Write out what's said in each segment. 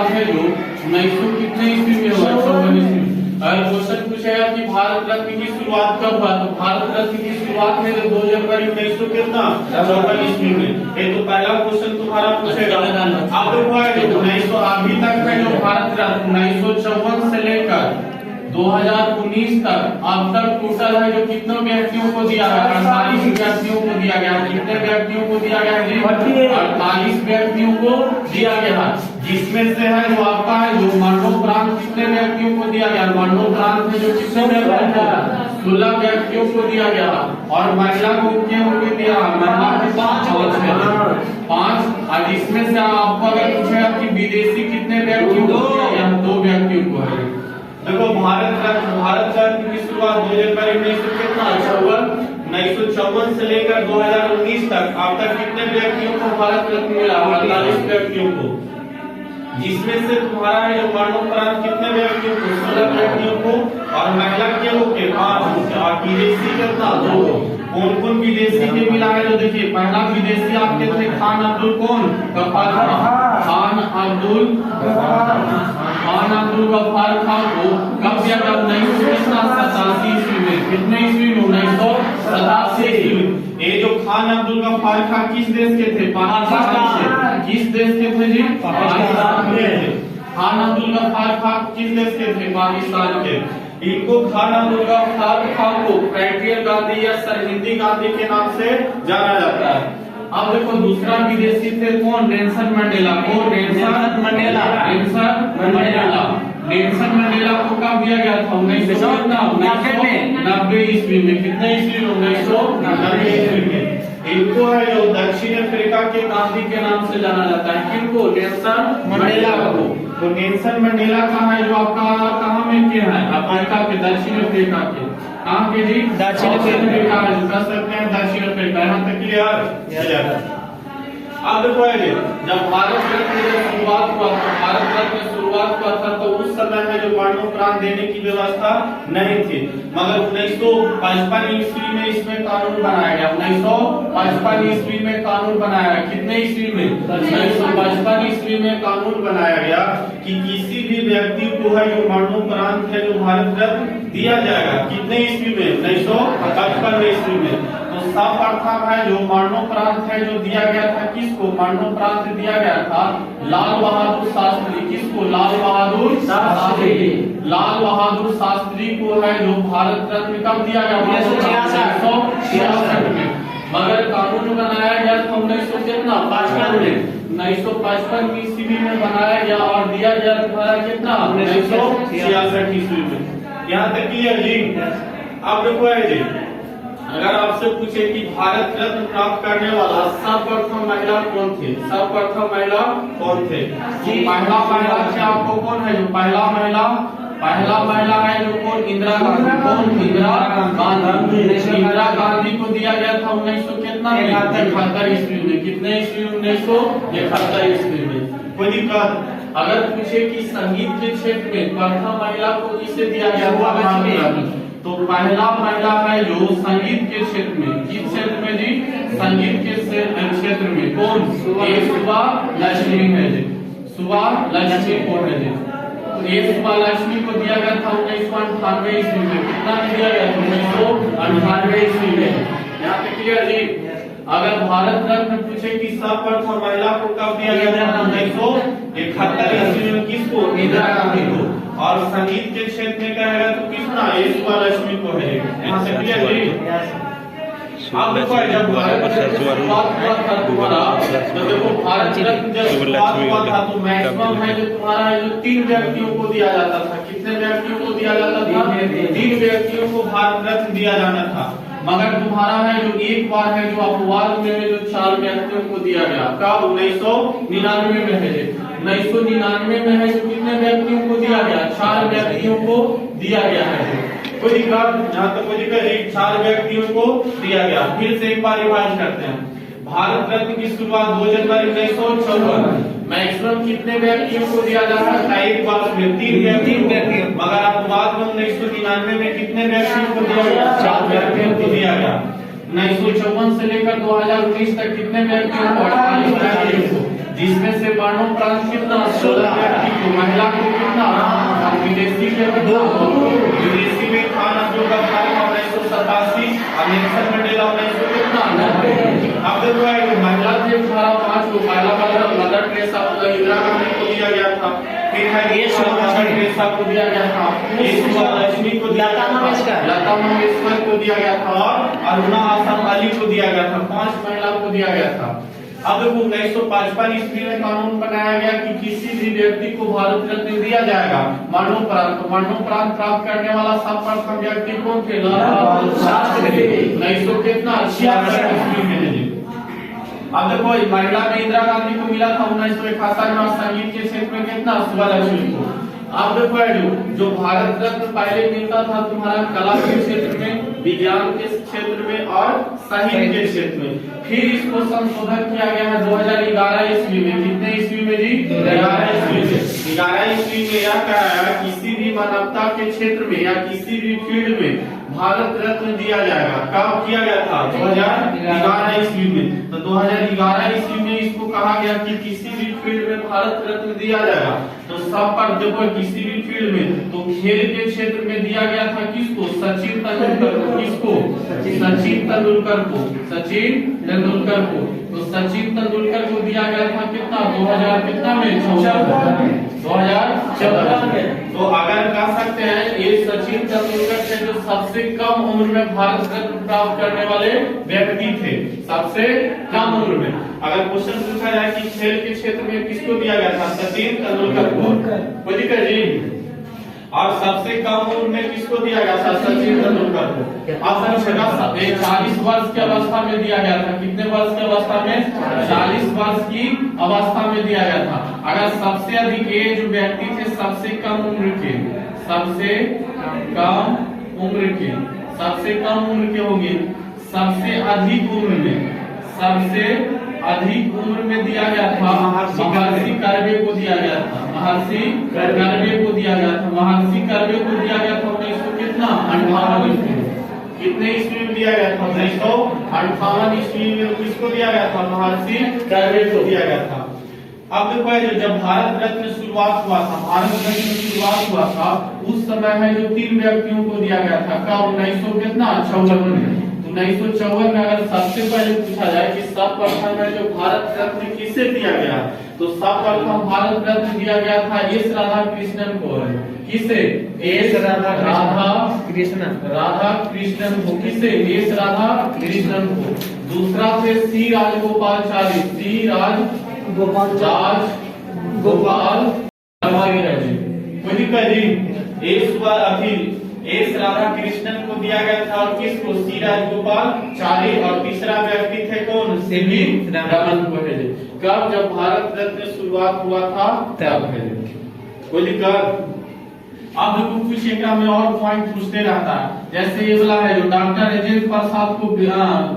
शुरुआत है जो 1900 कितने ईस्वी में हुआ? 54 ईस्वी। अगर क्वेश्चन पूछेगा कि भारत रत्न की शुरुआत कब हुआ, तो भारत रत्न की शुरुआत है 2 जनवरी 1900 कितना 54 ईस्वी में। ये तो पहला क्वेश्चन तुम्हारा पूछेगा। अब देखो 1900 अभी तक है जो भारत रत्न 1954 से लेकर 2019 तक अब तक टोटल है जो कितने व्यक्तियों को दिया गया? 48 व्यक्तियों को दिया गया। कितने व्यक्तियों को दिया गया जी? 48 व्यक्तियों को दिया गया, जिसमें से है जो आपका है जो मरणोपरांत कितने व्यक्तियों को दिया गया? मरणोपरांत है जो कितने व्यक्तियों को? 16 व्यक्तियों को दिया गया। और महिला को कितने दिया? महिला को 5। और इसमें से आपको अगर पूछेगा कि विदेशी कितने व्यक्तियों को दिया गया? 2 व्यक्तियों को है। देखो भारत रत्न की शुरुआत 2 जनवरी 1954 से लेकर 2019 तक अब तक कितने व्यक्तियों को भारत रत्न मिला? 48 व्यक्तियों को, जिसमें से तुम्हारा है जो मरणोपरांत कितने व्यक्तियों को? 16 व्यक्तियों को। और महिला के हो के 5 और विदेशी कितना? 2। कौन कौन विदेशी के मिला है? जो देखिए पहला विदेशी आपके थे खान अब्दुल कौन गफ्फार खान अब्दुल गफ्फार खान को कब दिया गया? 1987 ईस्वी में। कितने ईस्वी में? 1987 ईस्वी में। ये जो खान अब्दुल गफ्फार खान किस देश के थे? पाकिस्तान से। किस देश के थे जी? पाकिस्तान के थे। खान अब्दुल गफ्फार खान किस देश के थे? पाकिस्तान के। इनको खान अब्दुल गफ्फार खान को फ्रंटियर गांधी या सरहिंदी गांधी के नाम से जाना जाता है। अब देखो दूसरा विदेशी थे कौन? Nelson Mandela. कौन? Nelson Mandela. नेल्सन मंडेला को कब दिया गया था? 1990 ईस्वी में। कितने ईस्वी में? 1990 ईस्वी में। इनको है जो दक्षिण अफ्रीका के गांधी के नाम से जाना जाता है। किनको? नेल्सन मंडेला को। तो नेल्सन मंडेला कहाँ है जो आपका कहाँ में क्या है? अफ्रीका के, दक्षिण अफ्रीका के। कहाँ के जी? दक्षिण अफ्रीका। कर सकते हैं दक्षिण अफ्रीका। यहाँ तक क्लियर? अब देखो जब भारत रत्न शुरुआत हुआ था, भारत रत्न शुरुआत हुआ था तो उस समय में जो मरणोपरांत देने की व्यवस्था नहीं थी, मगर 1955 ईस्वी में इसमें कानून बनाया गया। 1955 ईस्वी में कानून बनाया गया। कितने ईस्वी में? 1955 ईस्वी में कानून बनाया गया कि किसी भी व्यक्ति को है जो मरणोपरांत है जो भारत रत्न दिया जाएगा। कितने ईस्वी में? 1955 ईस्वी में। तो सर्वप्रथम है जो मरणोपरांत है जो दिया गया था किसको? मरणोपरांत दिया गया था लाल बहादुर शास्त्री। किसको? लाल बहादुर शास्त्री। लाल बहादुर शास्त्री को है जो भारत रत्न कब दिया गया? 1966 में। मगर कानून बनाया गया था 1955 में। 1955 ईस्वी में बनाया गया और दिया गया तुम्हारा कितना? 1966 ईस्वी में। यहाँ तक क्लियर जी? अब देखो है जी, अगर आपसे पूछे कि भारत रत्न प्राप्त करने वाला सर्वप्रथम महिला कौन थे? सर्वप्रथम महिला कौन थे? पहला महिला क्या आपको कौन है जो पहला महिला है जो कौन? इंदिरा गांधी। कौन? इंदिरा गांधी। इंदिरा गांधी को दिया गया था 1971 ईस्वी में। कितने ईस्वी? 1971 ईस्वी में। कोई दिक्कत? अगर पूछे कि संगीत के क्षेत्र में प्रथम महिला को किसे दिया गया? तो पहला महिला है जो संगीत के क्षेत्र में। किस क्षेत्र में जी? संगीत के क्षेत्र में। कौन? सुबा लक्ष्मी है जी। सुबा लक्ष्मी कौन है जी? ये सुबा लक्ष्मी को दिया गया था 1998 ईस्वी में। कितना दिया गया? 1998 ईस्वी में। यहाँ पे क्लियर जी? अगर भारत रत्न पूछे कि सर्वप्रथम महिला को कब दिया गया था? 1971 ईस्वी में। किसको? इंदिरा गांधी को। और संगीत के क्षेत्र में कहेगा तो किसना? सुबा लक्ष्मी को है। यहाँ से क्लियर जी? अब देखो जब भारत रत्न शुरुआत हुआ था तुम्हारा, तो देखो भारत रत्न जब शुरुआत हुआ था तो मैक्सिमम है जो तुम्हारा जो 3 व्यक्तियों को दिया जाता था। कितने व्यक्तियों को दिया जाता था? 3 व्यक्तियों को भारत रत्न दिया जाना था। मगर तुम्हारा है जो एक बार है जो अपवाद में जो 4 व्यक्तियों को दिया गया। कब? 1999 में है। 1999 में है जो कितने व्यक्तियों को दिया गया? 4 व्यक्तियों को दिया गया है। कोई दिक्कत? जहाँ तक कोई दिक्कत? 4 व्यक्तियों को दिया गया। फिर से एक बार रिवाइज करते हैं। भारत रत्न की शुरुआत 2 जनवरी 1954। मैक्सिमम कितने व्यक्तियों को दिया जा सकता है? एक वर्ष में 3 व्यक्ति। मगर अपवाद में 1999 में कितने व्यक्तियों को दिया गया? 4 व्यक्तियों को दिया गया। 1954 से लेकर 2019 तक कितने व्यक्तियों को? 48 व्यक्तियों को। जिसमें से मरणोपरांत कितना 16 व्यक्ति को, महिला को कितना, विदेशी के विदेशी में खान अब्दुल गफ्फार 1987 और नेल्सन मंडेला 1900 कितना 90। अब देखो महिला थे 5 को, पहला मदर टेरेसा को इंदिरा गांधी को दिया गया था, फिर है ये मदर टेरेसा को दिया गया था, लक्ष्मी को दिया गया था, लता मंगेशकर को दिया गया था और अरुणा हासन अली को दिया गया था, 5 महिलाओं को दिया गया था। अब देखो 1955 ईस्वी में कानून बनाया गया कि किसी भी व्यक्ति को भारत रत्न दिया जाएगा मरणोपरांत। मरणोपरांत प्राप्त करने वाला सर्वप्रथम व्यक्ति कौन थे? लाला बहादुर शास्त्री, 1900 कितना 66 ईस्वी में है। अब देखो महिला में इंदिरा गांधी को मिला था 1961 में, संगीत के क्षेत्र में कितना सुभालक्ष्मी को। अब देखो जो भारत रत्न पहले मिलता था तुम्हारा कला के क्षेत्र में, विज्ञान के क्षेत्र में और साहित्य के क्षेत्र में, फिर इसको संशोधन किया गया है 2011 ईस्वी में। कितने ईस्वी में जी? 11 ईस्वी में। 11 ईस्वी में यह कहा है किसी भी मानवता के क्षेत्र में या किसी भी फील्ड में भारत रत्न दिया जाएगा। कब किया गया था? 2011 ईस्वी में। तो 2011 ईस्वी में इसको कहा गया कि किसी भी फील्ड में भारत रत्न दिया जाएगा। तो सब पर देखो किसी भी फील्ड में, तो खेल के क्षेत्र में दिया गया था किसको? सचिन तेंदुलकर को। किसको? सचिन तेंदुलकर को। सचिन तेंदुलकर को। तो सचिन तेंदुलकर को दिया गया था कितना? 2000 कितना में? 2014 में। तो अगर कह सकते हैं ये सचिन तेंदुलकर थे जो सबसे कम उम्र में भारत रत्न प्राप्त करने वाले व्यक्ति थे, सबसे कम उम्र में। अगर क्वेश्चन पूछा जाए कि खेल के क्षेत्र में किसको दिया गया था? सचिन तेंदुलकर को। कोई दिक्कत जी? और सबसे कम उम्र में किसको दिया गया था? सचिन तेंदुलकर को। अब 40 वर्ष की अवस्था में दिया गया था। कितने वर्ष की अवस्था में? 40 वर्ष की अवस्था में दिया गया था। अगर सबसे अधिक एज व्यक्ति थे सबसे कम उम्र के, सबसे कम उम्र के, सबसे कम उम्र के होंगे, सबसे अधिक उम्र में, सबसे अधिक उम्र में दिया गया था महर्षि कर्वे को दिया गया था। महर्षि कर्वे को दिया गया था। महर्षि कर्वे को दिया गया था 1900 कितना 58 ईस्वी में। कितने ईस्वी में दिया गया था? 1958 ईस्वी में किसको दिया गया था? महर्षि कर्वे को दिया गया था। अब देखो जब भारत रत्न शुरुआत हुआ था, भारत रत्न शुरुआत हुआ था उस समय में जो 3 व्यक्तियों को दिया गया था। कब? 1900 कितना 54 में। 1954 में अगर सबसे पहले पूछा जाए कि सर्वप्रथम में जो भारत रत्न किसे दिया गया, तो सर्वप्रथम भारत रत्न दिया गया था एस राधा कृष्णन को। किसे? एस राधा कृष्णन को। किसे? एस राधा कृष्णन को। दूसरा थे सी राजगोपालचारी, सी राजगोपाल कोई दिक्कत जी? एस राधा कृष्णन को दिया गया था और किसको? सी राजगोपालचारी। और तीसरा व्यक्ति थे कौन? सीवी रमन को है। कब? जब भारत रत्न शुरुआत हुआ था तब है। कोई दिक्कत? अब देखो कुछ एक में और पॉइंट पूछते रहता है, जैसे ये वाला है जो डॉक्टर राजेंद्र प्रसाद को,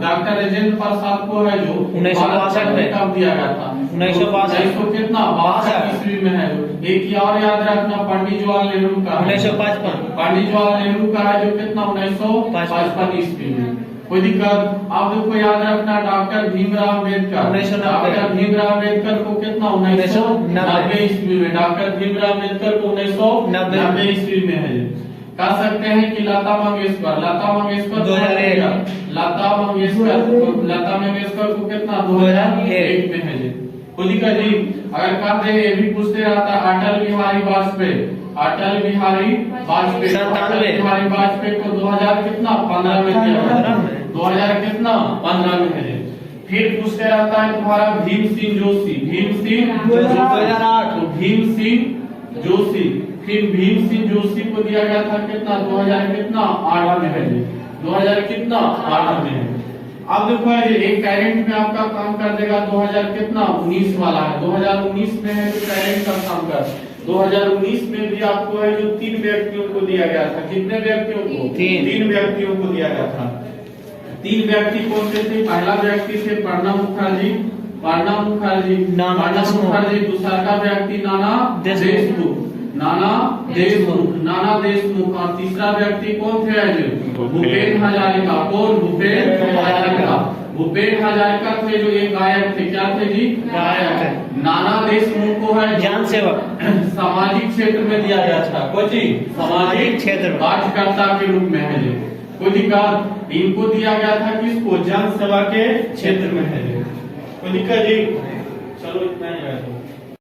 डॉक्टर राजेंद्र प्रसाद को है जो 1962 में कब दिया गया था? 1962 कितना 62 ईस्वी में है। एक और याद रखना पंडित जवाहरलाल नेहरू का 1955, पंडित जवाहरलाल नेहरू का है जो कितना 1955 ईस्वी में। कोई दिक्कत? आप देखो याद रखना डॉक्टर भीमराव अम्बेडकर, डॉक्टर भीमराव अम्बेडकर को कितना 1990 ईस्वी में। डॉक्टर भीमराव अम्बेडकर को 1990 ईस्वी में है। कह सकते हैं कि लता मंगेशकर 2001, लता मंगेशकर को कितना 2001 में है। कोई दिक्कत जी? अगर कहते हैं ये भी पूछते रहता है अटल बिहारी वाजपेयी, अटल बिहारी वाजपेयी को 2000 कितना 15 में दिया गया। 2000 कितना 15 में है। फिर पूछते रहता है तुम्हारा भीम सिंह जोशी, भीम सिंह 2008, तो भीम सिंह जोशी, फिर भीम सिंह जोशी को दिया गया था कितना 2000 कितना 8 में है। 2000 कितना 8 में है। अब देखो एक कैरेंट में आपका काम कर देगा 2000 कितना 19 वाला है। 2019 में है जो कैरेंट का काम कर 2019 में भी आपको है जो 3 व्यक्तियों को दिया गया था। कितने व्यक्तियों को? 3 व्यक्तियों को दिया गया था। 3 व्यक्ति कौन से थे? पहला व्यक्ति थे प्रणब मुखर्जी, दूसरा का व्यक्ति नाना देशमुख और तीसरा व्यक्ति कौन थे? भूपेन हजारिका। कौन? भूपेन हजारिका। भूपेन हजारिका थे जो एक गायक थे, क्या थे जी? गायक। नाना देशमुख को है जन सेवक, सामाजिक क्षेत्र में दिया गया था। कोई चीज सामाजिक क्षेत्र में कार्यकर्ता के रूप में है जो। कोई दिक्कत? इनको दिया गया था किसको? जन सेवा के क्षेत्र में है जो। कोई दिक्कत जी? चलो इतना ही है।